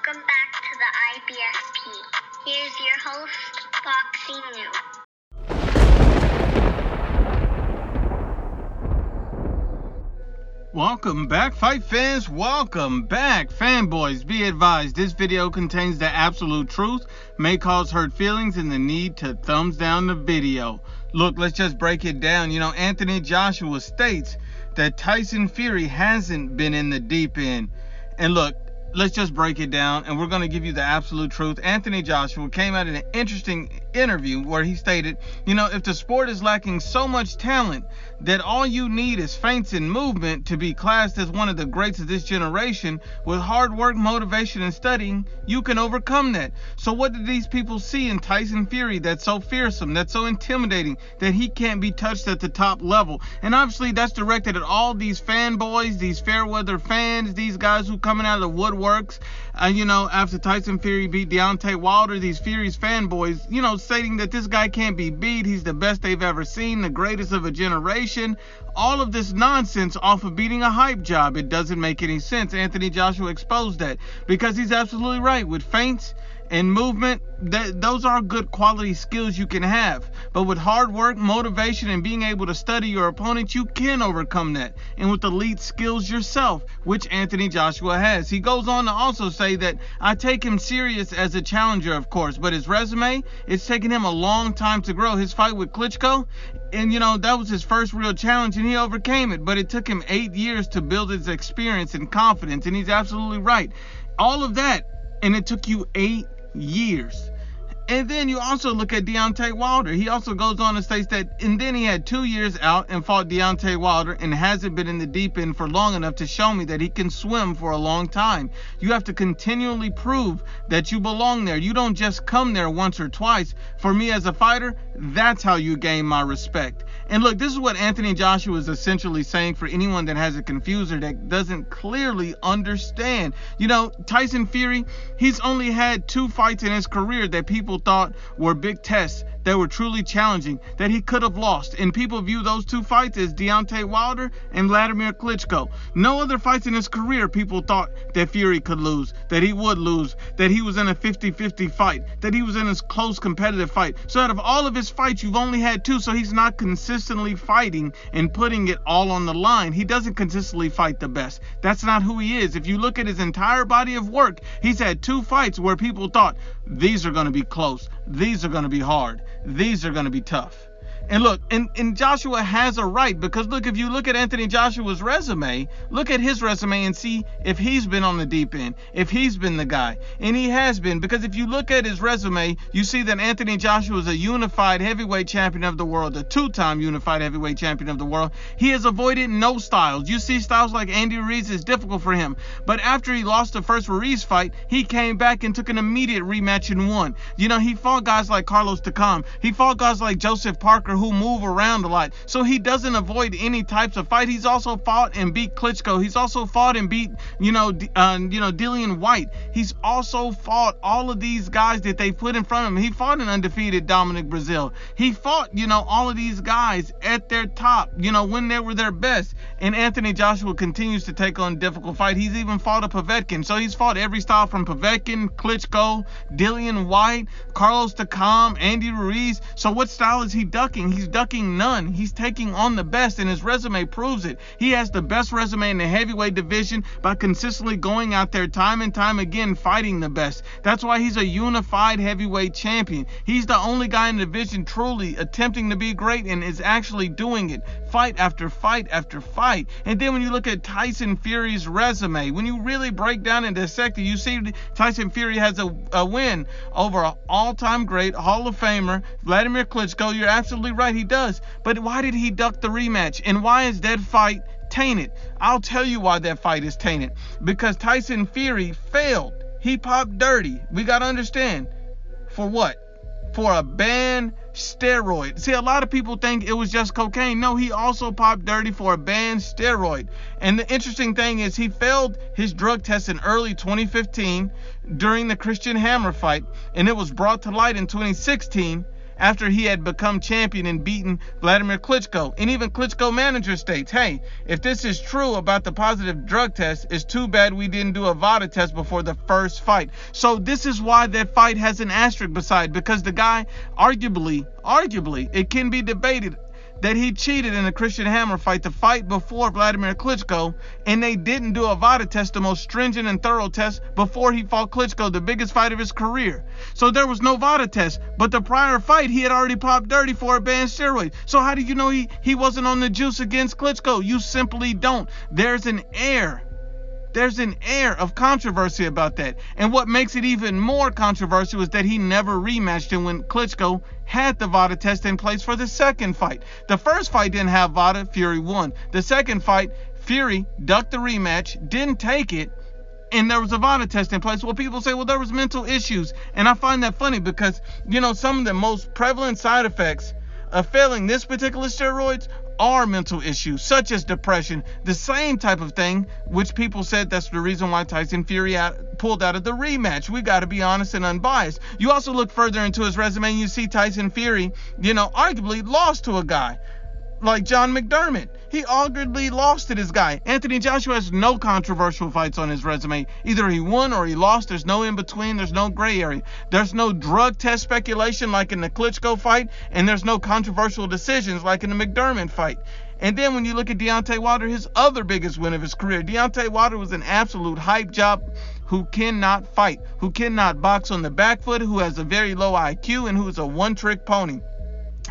Welcome back to the IBFP. Here's your host, Foxy New. Welcome back, fight fans. Welcome back, fanboys. Be advised, this video contains the absolute truth, may cause hurt feelings, and the need to thumbs down the video. Look, let's just break it down. Anthony Joshua states that Tyson Fury hasn't been in the deep end. And look, let's just break it down, and we're going to give you the absolute truth. Anthony Joshua came out in an interesting interview where he stated, if the sport is lacking so much talent that all you need is feints and movement to be classed as one of the greats of this generation, with hard work, motivation, and studying, you can overcome that. So what did these people see in Tyson Fury that's so fearsome, that's so intimidating, that he can't be touched at the top level? And obviously that's directed at all these fanboys, these fair weather fans, these guys who coming out of the woodworks, after Tyson Fury beat Deontay Wilder, these Fury's fanboys, stating that this guy can't be beat, he's the best they've ever seen, the greatest of a generation. All of this nonsense off of beating a hype job. It doesn't make any sense. Anthony Joshua exposed that because he's absolutely right. With feints and movement, those are good quality skills you can have. But with hard work, motivation, and being able to study your opponent, you can overcome that. And with elite skills yourself, which Anthony Joshua has. He goes on to also say that I take him serious as a challenger, of course, but his resume, it's taken him a long time to grow. His fight with Klitschko, and that was his first real challenge, and he overcame it. But it took him 8 years to build his experience and confidence, and he's absolutely right. All of that, and it took you 8 years. And then you also look at Deontay Wilder. He also goes on and states that, and then he had 2 years out and fought Deontay Wilder and hasn't been in the deep end for long enough to show me that he can swim for a long time. You have to continually prove that you belong there. You don't just come there once or twice. For me as a fighter, that's how you gain my respect. And look, this is what Anthony Joshua is essentially saying for anyone that has a confuser that doesn't clearly understand. Tyson Fury, he's only had 2 fights in his career that people thought were big tests, that were truly challenging, that he could have lost. And people view those 2 fights as Deontay Wilder and Vladimir Klitschko. No other fights in his career people thought that Fury could lose, that he would lose, that he was in a 50-50 fight, that he was in a close competitive fight. So out of all of his fights, you've only had 2, so he's not consistently fighting and putting it all on the line. He doesn't consistently fight the best. That's not who he is. If you look at his entire body of work, he's had 2 fights where people thought these are going to be close, these are going to be hard, these are going to be tough. And look, and Joshua has a right, because look, if you look at Anthony Joshua's resume, look at his resume and see if he's been on the deep end, if he's been the guy. And he has been, because if you look at his resume, you see that Anthony Joshua is a unified heavyweight champion of the world, a 2-time unified heavyweight champion of the world. He has avoided no styles. You see styles like Andy Ruiz is difficult for him. But after he lost the first Ruiz fight, he came back and took an immediate rematch and won. He fought guys like Carlos Takam. He fought guys like Joseph Parker, who move around a lot. So he doesn't avoid any types of fight. He's also fought and beat Klitschko. He's also fought and beat, Dillian White. He's also fought all of these guys that they put in front of him. He fought an undefeated Dominic Brazil. He fought, all of these guys at their top, when they were their best. And Anthony Joshua continues to take on difficult fight. He's even fought a Povetkin. So he's fought every style from Povetkin, Klitschko, Dillian White, Carlos Takam, Andy Ruiz. So what style is he ducking? He's ducking none. He's taking on the best, and his resume proves it. He has the best resume in the heavyweight division by consistently going out there time and time again fighting the best. That's why he's a unified heavyweight champion. He's the only guy in the division truly attempting to be great and is actually doing it fight after fight after fight. And then when you look at Tyson Fury's resume, when you really break down and dissect it, you see Tyson Fury has a win over an all-time great Hall of Famer Vladimir Klitschko. You're absolutely right, he does. But why did he duck the rematch? And why is that fight tainted? I'll tell you why that fight is tainted. Because Tyson Fury failed. He popped dirty. We got to understand. For what? For a banned steroid. See, a lot of people think it was just cocaine. No, he also popped dirty for a banned steroid. And the interesting thing is he failed his drug test in early 2015 during the Christian Hammer fight, and it was brought to light in 2016 after he had become champion and beaten Vladimir Klitschko. And even Klitschko manager states, hey, if this is true about the positive drug test, it's too bad we didn't do a VADA test before the first fight. So this is why that fight has an asterisk beside, because the guy, arguably, it can be debated that he cheated in the Christian Hammer fight, the fight before Vladimir Klitschko, and they didn't do a VADA test, the most stringent and thorough test, before he fought Klitschko, the biggest fight of his career. So there was no VADA test, but the prior fight, he had already popped dirty for a banned steroid. So how do you know he wasn't on the juice against Klitschko? You simply don't. There's an air of controversy about that. And what makes it even more controversial is that he never rematched him when Klitschko had the VADA test in place for the second fight. The first fight didn't have VADA, Fury won. The second fight, Fury ducked the rematch, didn't take it, and there was a VADA test in place. Well, people say, well, there was mental issues. And I find that funny because, some of the most prevalent side effects of failing this particular steroids are mental issues, such as depression, the same type of thing, which people said that's the reason why Tyson Fury pulled out of the rematch. We got to be honest and unbiased. You also look further into his resume and you see Tyson Fury, arguably lost to a guy like John McDermott. He arguably lost to this guy. Anthony Joshua has no controversial fights on his resume. Either he won or he lost. There's no in between. There's no gray area. There's no drug test speculation like in the Klitschko fight, and there's no controversial decisions like in the McDermott fight. And then when you look at Deontay Wilder, his other biggest win of his career, Deontay Wilder was an absolute hype job who cannot fight, who cannot box on the back foot, who has a very low IQ, and who is a one-trick pony.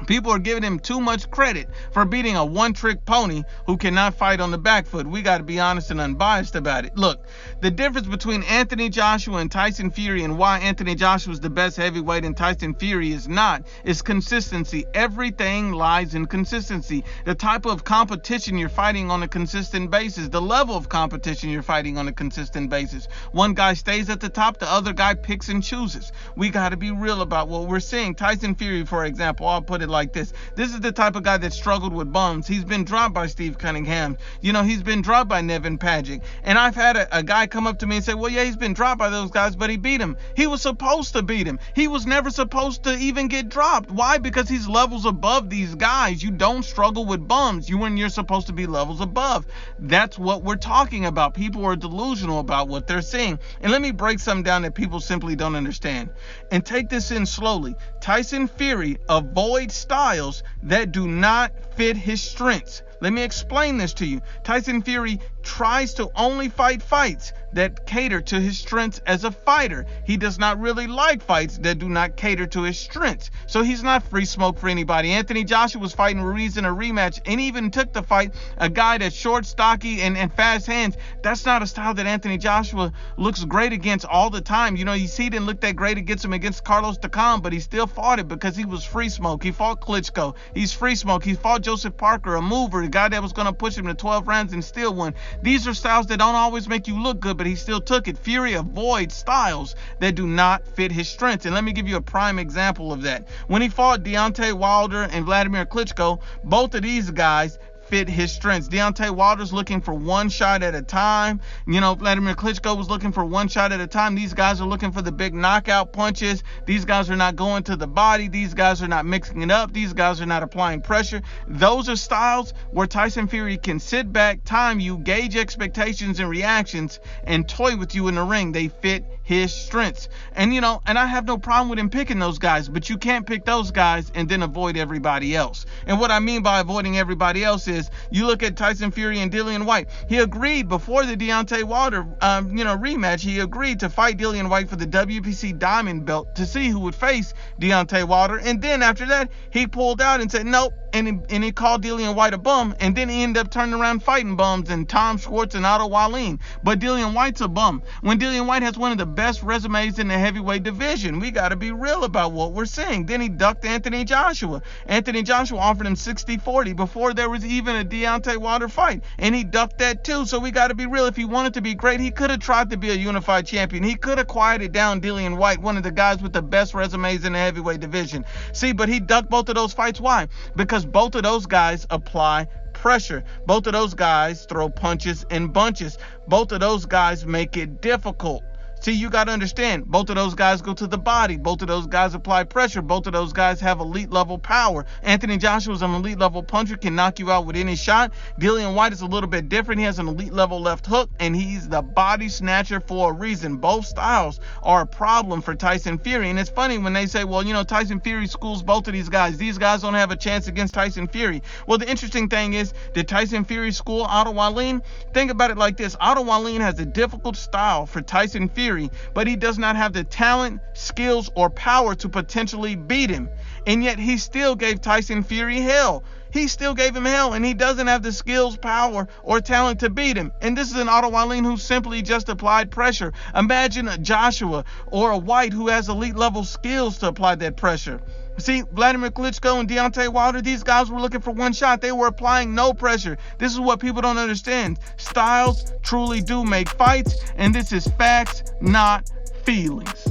People are giving him too much credit for beating a one-trick pony who cannot fight on the back foot. We got to be honest and unbiased about it. Look, the difference between Anthony Joshua and Tyson Fury, and why Anthony Joshua is the best heavyweight and Tyson Fury is not, is consistency. Everything lies in consistency. The type of competition you're fighting on a consistent basis, the level of competition you're fighting on a consistent basis. One guy stays at the top, the other guy picks and chooses. We got to be real about what we're seeing. Tyson Fury, for example, I'll put it like this. This is the type of guy that struggled with bums. He's been dropped by Steve Cunningham. He's been dropped by Nevin Padgett. And I've had a guy come up to me and say, well, yeah, he's been dropped by those guys, but he beat him. He was supposed to beat him. He was never supposed to even get dropped. Why? Because he's levels above these guys. You don't struggle with bums when you're supposed to be levels above. That's what we're talking about. People are delusional about what they're seeing. And let me break something down that people simply don't understand. And take this in slowly. Tyson Fury avoids styles that do not fit his strengths. Let me explain this to you. Tyson Fury tries to only fight fights that cater to his strengths as a fighter. He does not really like fights that do not cater to his strengths. So he's not free smoke for anybody. Anthony Joshua was fighting Ruiz in a rematch and even took the fight a guy that's short, stocky, and fast hands. That's not a style that Anthony Joshua looks great against all the time. You see, he didn't look that great against him against Carlos Takam, but he still fought it because he was free smoke. He fought Klitschko. He's free smoke. He fought Joseph Parker, a mover, a guy that was going to push him to 12 rounds and still won. These are styles that don't always make you look good, but he still took it. Fury avoids styles that do not fit his strengths. And let me give you a prime example of that. When he fought Deontay Wilder and Vladimir Klitschko, both of these guys fit his strengths. Deontay Wilder's looking for one shot at a time. Vladimir Klitschko was looking for one shot at a time. These guys are looking for the big knockout punches. These guys are not going to the body. These guys are not mixing it up. These guys are not applying pressure. Those are styles where Tyson Fury can sit back, time you, gauge expectations and reactions, and toy with you in the ring. They fit his strengths. And I have no problem with him picking those guys, but you can't pick those guys and then avoid everybody else. And what I mean by avoiding everybody else is, you look at Tyson Fury and Dillian Whyte. He agreed before the Deontay Wilder rematch, he agreed to fight Dillian Whyte for the WBC Diamond belt to see who would face Deontay Wilder. And then after that, he pulled out and said nope. And he called Dillian Whyte a bum, and then he ended up turning around fighting bums and Tom Schwartz and Otto Wallin. But Dillian Whyte's a bum. When Dillian Whyte has one of the best resumes in the heavyweight division, we got to be real about what we're seeing. Then he ducked Anthony Joshua. Anthony Joshua offered him 60-40 before there was even a Deontay Wilder fight, and he ducked that too. So we got to be real. If he wanted to be great, he could have tried to be a unified champion. He could have quieted down Dillian Whyte, one of the guys with the best resumes in the heavyweight division. See, but he ducked both of those fights. Why? Because both of those guys apply pressure. Both of those guys throw punches and bunches. Both of those guys make it difficult. See, you got to understand, both of those guys go to the body. Both of those guys apply pressure. Both of those guys have elite level power. Anthony Joshua's an elite level puncher, can knock you out with any shot. Dillian White is a little bit different. He has an elite level left hook, and he's the body snatcher for a reason. Both styles are a problem for Tyson Fury. And it's funny when they say, well, you know, Tyson Fury schools both of these guys. These guys don't have a chance against Tyson Fury. Well, the interesting thing is, did Tyson Fury school Otto Wallin? Think about it like this. Otto Wallin has a difficult style for Tyson Fury, but he does not have the talent, skills, or power to potentially beat him. And yet he still gave Tyson Fury hell. He still gave him hell, and he doesn't have the skills, power, or talent to beat him. And this is an Otto Wallin who simply just applied pressure. Imagine a Joshua or a White who has elite level skills to apply that pressure. See, Vladimir Klitschko and Deontay Wilder, these guys were looking for one shot. They were applying no pressure. This is what people don't understand. Styles truly do make fights, and this is facts, not feelings.